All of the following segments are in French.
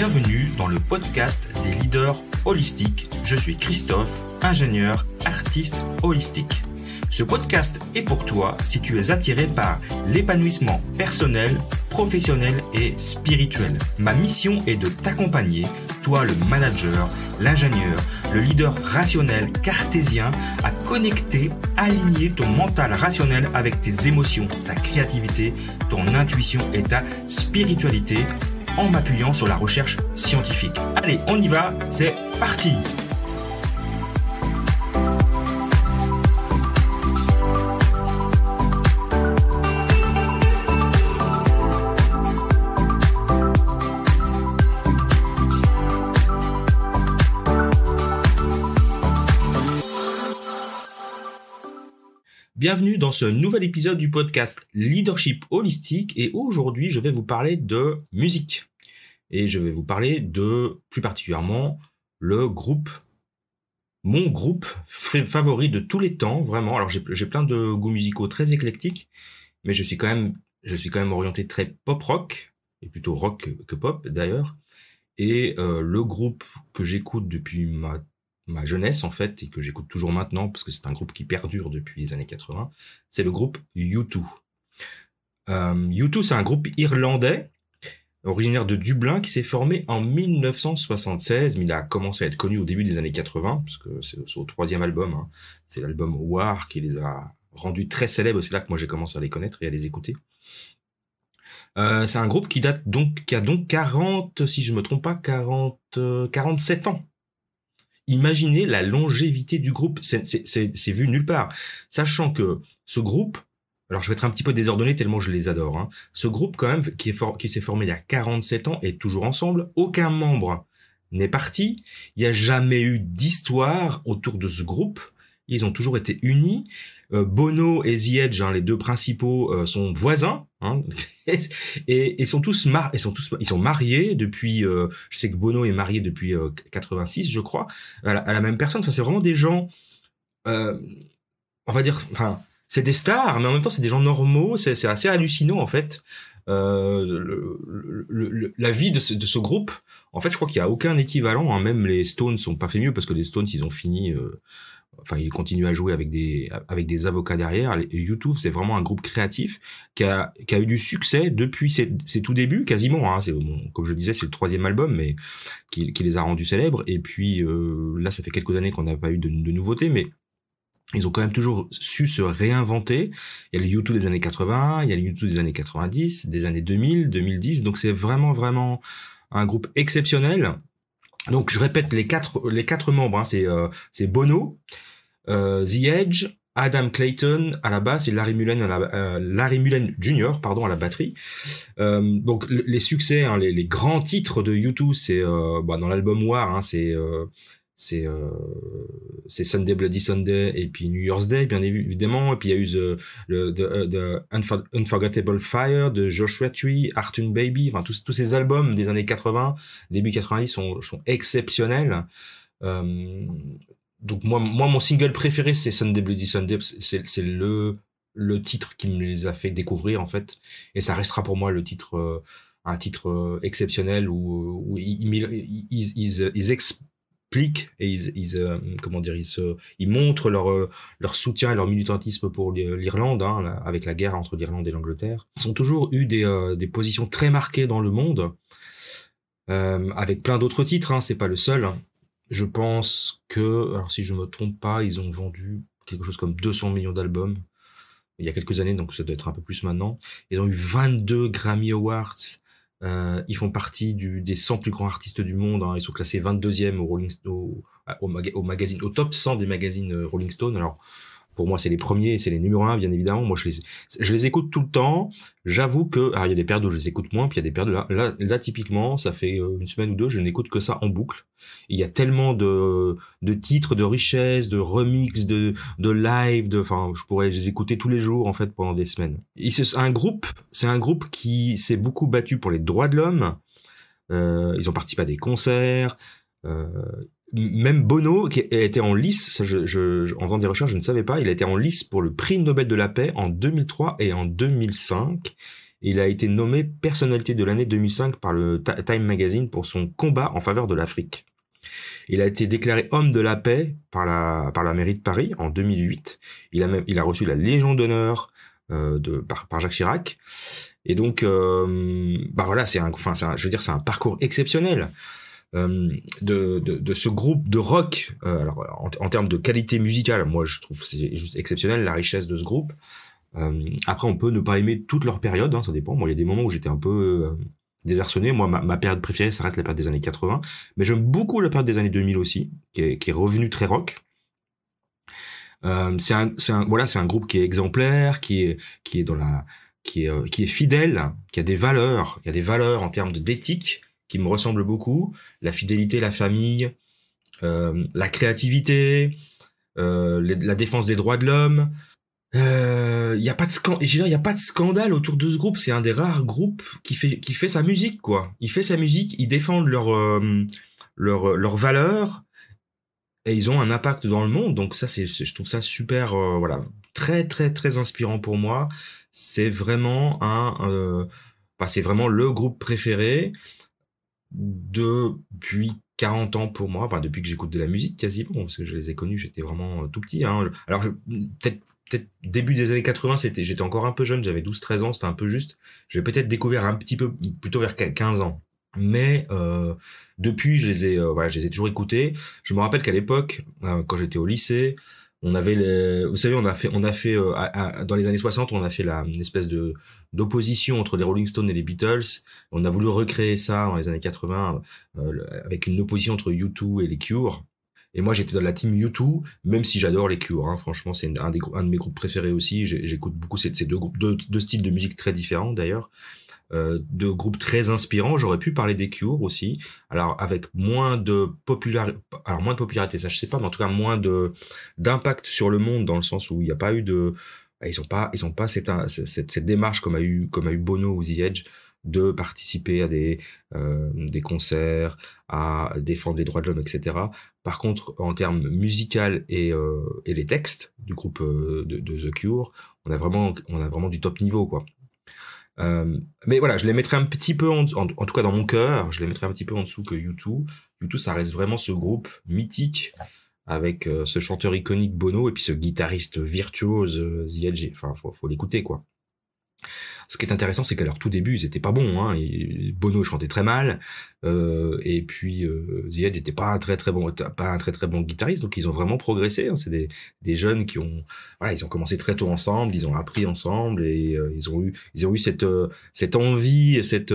Bienvenue dans le podcast des leaders holistiques. Je suis Christophe, ingénieur, artiste holistique. Ce podcast est pour toi si tu es attiré par l'épanouissement personnel, professionnel et spirituel. Ma mission est de t'accompagner, toi le manager, l'ingénieur, le leader rationnel cartésien, à connecter, aligner ton mental rationnel avec tes émotions, ta créativité, ton intuition et ta spiritualité en m'appuyant sur la recherche scientifique. Allez, on y va, c'est parti! Bienvenue dans ce nouvel épisode du podcast Leadership Holistique et aujourd'hui je vais vous parler de musique et je vais vous parler de plus particulièrement mon groupe favori de tous les temps, vraiment. Alors j'ai plein de goûts musicaux très éclectiques, mais je suis quand même orienté très pop rock et plutôt rock que pop d'ailleurs. Et le groupe que j'écoute depuis ma jeunesse en fait, et que j'écoute toujours maintenant parce que c'est un groupe qui perdure depuis les années 80, c'est le groupe U2. U2, c'est un groupe irlandais originaire de Dublin qui s'est formé en 1976, mais il a commencé à être connu au début des années 80 parce que c'est au troisième album, hein. C'est l'album War qui les a rendus très célèbres. C'est là que moi j'ai commencé à les connaître et à les écouter. C'est un groupe qui a donc 40, si je me trompe pas, 47 ans. Imaginez la longévité du groupe, c'est vu nulle part. Sachant que ce groupe, alors je vais être un petit peu désordonné tellement je les adore, hein. Ce groupe quand même qui s'est formé il y a 47 ans est toujours ensemble. Aucun membre n'est parti. Il n'y a jamais eu d'histoire autour de ce groupe. Ils ont toujours été unis. Bono et The Edge, hein, les deux principaux, sont voisins, hein, et ils sont mariés depuis. Je sais que Bono est marié depuis 86, je crois, à la même personne. Enfin, c'est vraiment des gens, on va dire, enfin, c'est des stars, mais en même temps, c'est des gens normaux. C'est assez hallucinant en fait. La vie de ce groupe, en fait, je crois qu'il y a aucun équivalent, hein. Même les Stones sont pas fait mieux parce que les Stones, ils ont fini. Enfin, ils continuent à jouer avec des avocats derrière. U2, c'est vraiment un groupe créatif qui a eu du succès depuis ses tout débuts, quasiment, hein. Comme je disais, c'est le troisième album, mais qui les a rendus célèbres. Et puis là, ça fait quelques années qu'on n'a pas eu de nouveautés, mais ils ont quand même toujours su se réinventer. Il y a le U2 des années 80, il y a le U2 des années 90, des années 2000, 2010. Donc c'est vraiment, vraiment un groupe exceptionnel. Donc je répète les quatre membres, hein. C'est Bono, The Edge, Adam Clayton à la basse et Larry Mullen Jr. à la batterie. Donc les succès, hein, les grands titres de U2, c'est dans l'album War, hein, c'est Sunday Bloody Sunday et puis New Year's Day bien évidemment, et puis il y a eu the Unforgettable Fire de Joshua Tree, Artune Baby, enfin tous ces albums des années 80, début 90 sont exceptionnels. Donc moi mon single préféré c'est Sunday Bloody Sunday, c'est le titre qui me les a fait découvrir en fait, et ça restera pour moi le titre, un titre exceptionnel où ils expliquent et ils montrent leur soutien et leur militantisme pour l'Irlande, hein, avec la guerre entre l'Irlande et l'Angleterre. Ils ont toujours eu des positions très marquées dans le monde, avec plein d'autres titres, hein, c'est pas le seul, hein. Je pense que, alors si je me trompe pas, ils ont vendu quelque chose comme 200 millions d'albums il y a quelques années, donc ça doit être un peu plus maintenant. Ils ont eu 22 Grammy Awards. Ils font partie des 100 plus grands artistes du monde, hein. Ils sont classés 22e au magazine, au top 100 des magazines Rolling Stone. Alors, pour moi, c'est les premiers, c'est les numéros 1, bien évidemment. Moi, je les écoute tout le temps. J'avoue que, alors, il y a des périodes où je les écoute moins, puis il y a des périodes là, typiquement, ça fait une semaine ou deux, je n'écoute que ça en boucle. Il y a tellement de titres, de richesses, de remix, de live, enfin, je pourrais les écouter tous les jours, en fait, pendant des semaines. C'est un groupe qui s'est beaucoup battu pour les droits de l'homme. Ils ont participé à des concerts. Même Bono, qui a été en lice, en faisant des recherches, je ne savais pas, il a été en lice pour le prix Nobel de la paix en 2003 et en 2005. Et il a été nommé personnalité de l'année 2005 par le Time Magazine pour son combat en faveur de l'Afrique. Il a été déclaré homme de la paix par la mairie de Paris en 2008. Il a reçu la Légion d'honneur par Jacques Chirac. Et donc, voilà, c'est un parcours exceptionnel de ce groupe de rock. Alors, en termes de qualité musicale, moi, je trouve c'est juste exceptionnel la richesse de ce groupe. Après, on peut ne pas aimer toute leur période, hein, ça dépend. Moi, il y a des moments où j'étais un peu désarçonné. Moi, ma période préférée, ça reste la période des années 80. Mais j'aime beaucoup la période des années 2000 aussi, qui est revenue très rock. C'est un groupe qui est exemplaire, qui est fidèle, qui a des valeurs en termes d'éthique qui me ressemblent beaucoup. La fidélité, la famille, la créativité, la défense des droits de l'homme. Il y a pas de scandale autour de ce groupe. C'est un des rares groupes qui fait sa musique, quoi. Il fait sa musique, ils défendent leurs valeurs et ils ont un impact dans le monde. Donc ça, je trouve ça super, voilà, très très très inspirant pour moi. C'est vraiment c'est vraiment le groupe préféré depuis 40 ans pour moi. Enfin, depuis que j'écoute de la musique quasiment, parce que je les ai connus, j'étais vraiment tout petit. Hein. Alors peut-être début des années 80, j'étais encore un peu jeune, j'avais 12-13 ans, c'était un peu juste. J'ai peut-être découvert un petit peu plutôt vers 15 ans. Mais depuis, je les ai toujours écoutés. Je me rappelle qu'à l'époque, quand j'étais au lycée, on avait vous savez, on a fait dans les années 60, on a fait une espèce d'opposition entre les Rolling Stones et les Beatles. On a voulu recréer ça dans les années 80 avec une opposition entre U2 et les Cure. Et moi, j'étais dans la team U2, même si j'adore les Cure. Hein. Franchement, c'est un de mes groupes préférés aussi. J'écoute beaucoup ces deux groupes, deux styles de musique très différents d'ailleurs. Deux groupes très inspirants. J'aurais pu parler des Cure aussi. Alors avec moins de popularité, ça je sais pas, mais en tout cas moins d'impact sur le monde dans le sens où il n'y a pas eu ils ont pas cette démarche comme a eu Bono ou The Edge de participer à des concerts, à défendre les droits de l'homme, etc. Par contre, en termes musical et les textes du groupe de The Cure, on a vraiment du top niveau, quoi. Mais voilà, je les mettrais un petit peu en tout cas dans mon cœur, je les mettrais un petit peu en dessous que U2. U2, ça reste vraiment ce groupe mythique avec ce chanteur iconique Bono et puis ce guitariste virtuose The Edge. Enfin, faut l'écouter, quoi. Ce qui est intéressant, c'est qu'à leur tout début, ils étaient pas bons. Hein. Bono chantait très mal, et puis The Edge était pas un très très bon guitariste. Donc ils ont vraiment progressé. Hein. C'est des jeunes qui ont, voilà, ils ont commencé très tôt ensemble, ils ont appris ensemble et ils ont eu cette envie, cette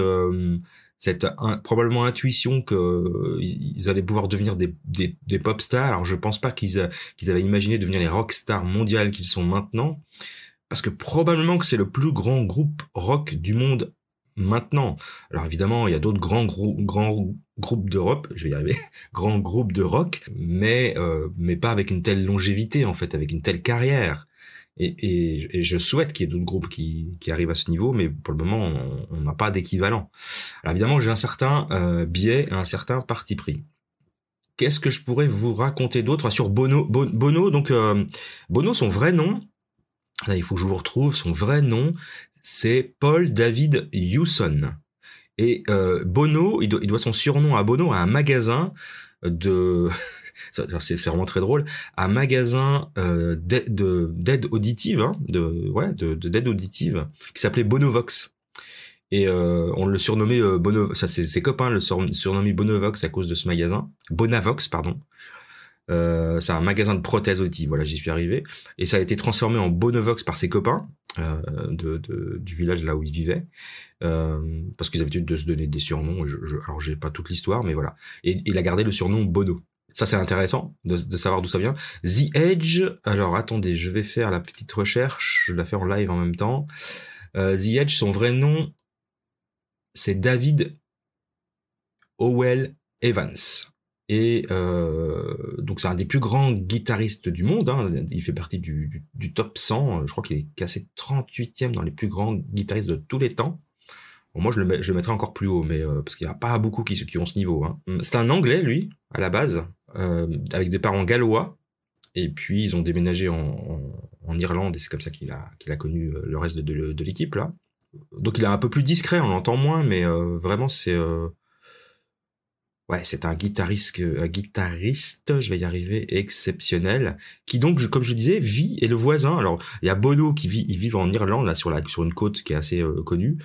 probablement intuition que ils allaient pouvoir devenir des pop stars. Alors je pense pas qu'ils avaient imaginé devenir les rock stars mondiales qu'ils sont maintenant. Parce que probablement que c'est le plus grand groupe rock du monde maintenant. Alors évidemment, il y a d'autres grands groupes d'Europe, je vais y arriver, grands groupes de rock, mais pas avec une telle longévité en fait, avec une telle carrière. Et je souhaite qu'il y ait d'autres groupes qui arrivent à ce niveau, mais pour le moment, on n'a pas d'équivalent. Alors évidemment, j'ai un certain biais, un certain parti pris. Qu'est-ce que je pourrais vous raconter d'autre sur Bono? Donc Bono, son vrai nom. Là, il faut que je vous retrouve. Son vrai nom, c'est Paul David Hewson. Et Bono, il doit son surnom à Bono à un magasin de... c'est vraiment très drôle. Un magasin d'aide auditive, hein, d'aide auditive, qui s'appelait Bonovox. Et on le surnommait ça c'est ses copains le surnommaient Bonovox à cause de ce magasin. Bonavox, pardon. C'est un magasin de prothèses auditives, voilà, j'y suis arrivé, et ça a été transformé en Bonovox par ses copains du village là où ils vivaient, parce qu'ils avaient l'habitude de se donner des surnoms. Alors j'ai pas toute l'histoire, mais voilà. Et il a gardé le surnom Bono. Ça c'est intéressant de savoir d'où ça vient. The Edge. Alors attendez, je vais faire la petite recherche, je la fais en live en même temps. The Edge, son vrai nom, c'est David Howell Evans. Et donc c'est un des plus grands guitaristes du monde, hein. Il fait partie du top 100, je crois qu'il est classé 38e dans les plus grands guitaristes de tous les temps. Bon, moi je le mettrais encore plus haut, mais parce qu'il n'y a pas beaucoup qui ont ce niveau. Hein. C'est un Anglais, lui, à la base, avec des parents gallois, et puis ils ont déménagé en Irlande, et c'est comme ça qu'il a connu le reste de l'équipe, là. Donc il est un peu plus discret, on l'entend moins, mais vraiment c'est un guitariste, je vais y arriver, exceptionnel, qui donc, comme je disais, vit et le voisin. Alors il y a Bono ils vivent en Irlande là sur une côte qui est assez connue,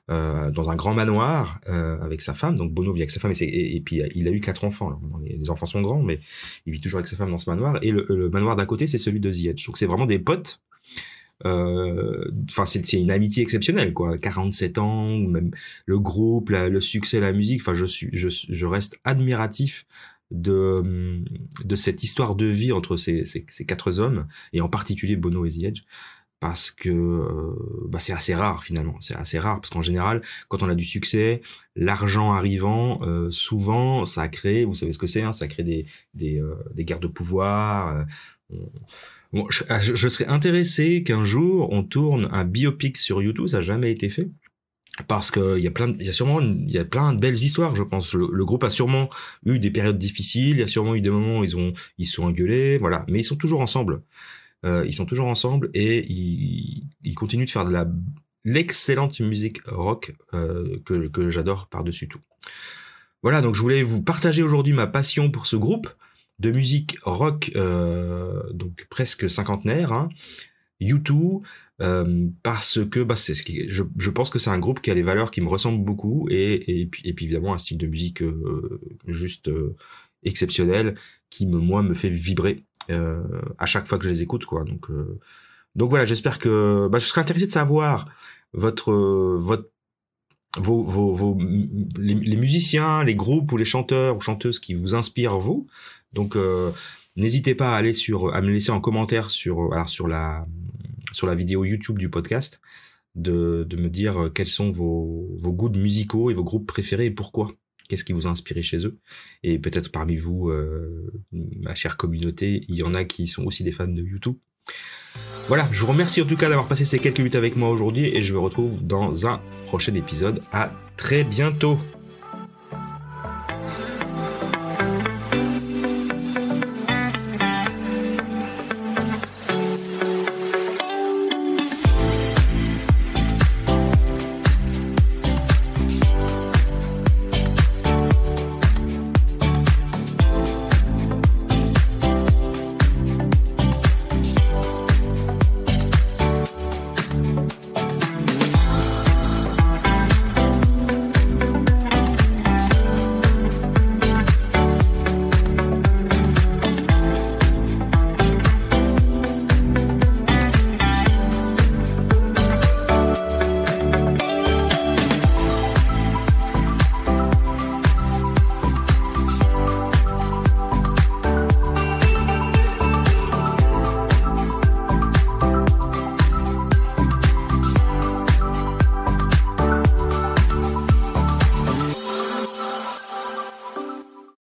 dans un grand manoir avec sa femme. Donc Bono vit avec sa femme et puis il a eu 4 enfants. Alors, les enfants sont grands, mais il vit toujours avec sa femme dans ce manoir. Et le manoir d'à côté, c'est celui de The Edge. Donc c'est vraiment des potes. Enfin c'est une amitié exceptionnelle quoi, 47 ans, même le groupe, le succès, la musique, enfin je reste admiratif de cette histoire de vie entre ces 4 hommes, et en particulier Bono et The Edge, parce que c'est assez rare finalement, c'est assez rare parce qu'en général quand on a du succès, l'argent arrivant, souvent ça crée, vous savez ce que c'est, hein, ça crée des guerres de pouvoir. Bon, je serais intéressé qu'un jour on tourne un biopic sur YouTube, ça n'a jamais été fait, parce que il y a plein de belles histoires, je pense. Le groupe a sûrement eu des périodes difficiles, il y a sûrement eu des moments où ils sont engueulés, voilà, mais ils sont toujours ensemble. Ils sont toujours ensemble et ils continuent de faire l'excellente musique rock que j'adore par-dessus tout. Voilà, donc je voulais vous partager aujourd'hui ma passion pour ce groupe de musique rock, donc presque cinquantenaire, hein, U2, parce que je pense que c'est un groupe qui a des valeurs qui me ressemblent beaucoup, et puis évidemment un style de musique juste exceptionnel qui me fait vibrer à chaque fois que je les écoute, quoi. Donc voilà, j'espère que je serais intéressé de savoir les musiciens, les groupes ou les chanteurs ou chanteuses qui vous inspirent, vous. Donc n'hésitez pas à me laisser en commentaire sur la vidéo YouTube du podcast, de me dire quels sont vos goûts musicaux et vos groupes préférés et pourquoi. Qu'est-ce qui vous a inspiré chez eux? Et peut-être parmi vous, ma chère communauté, il y en a qui sont aussi des fans de YouTube. Voilà, je vous remercie en tout cas d'avoir passé ces quelques minutes avec moi aujourd'hui, et je vous retrouve dans un prochain épisode. À très bientôt.